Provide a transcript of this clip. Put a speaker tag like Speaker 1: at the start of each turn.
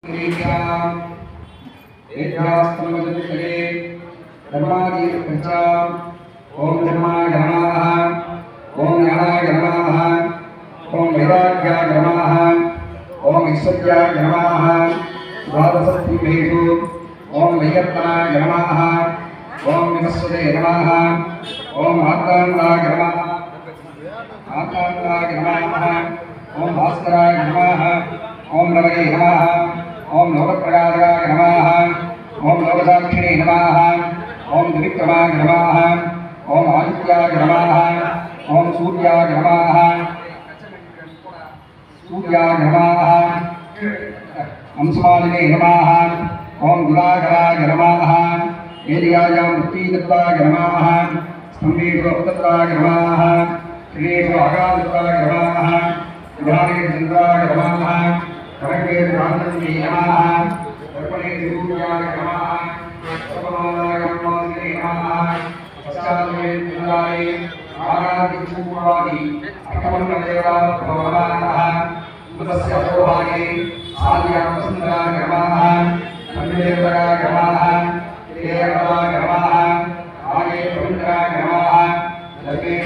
Speaker 1: ओम ब्रह्माय नमः ओम ज्ञानाय नमः ओम वैराग्याय नमः ओम ऐश्वर्याय नमः द्वादशस्त्रीषु ओम वैयत्तनाय नमः ओम विमस्वते नमः ओम आत्माय नमः ओम भास्कराय नमः ओम रवये नमः ओम लोकप्रकाशाय नमः ओम लोकसाक्षिणे नमः ओम त्रिविक्रमाय नमः ओम आदित्याय नमः ओम सूर्याय नमः अंशमालिने नमः ओम गुणाकराय नमः वेदिकायां वृत्तिदत्ताय नमः स्तम्भेषु अवदत्ताय नमः श्रीषु आगादत्ताय नमः विधानेषु चन्द्राय नमः कनकेषु ब्राह्मणे नमः दर्पणेषु सूर्याय नमः सर्वमालाय नमः पश्चात्मे चन्द्राय आगादिक्षुवादि अकमण्डलेवा भवमानः उदस्य अधोभागे आद्यां सुन्दराय नमः अन्यदेवताय नमः देवताय नमः आगे पवित्राय नमः लक्ष्मी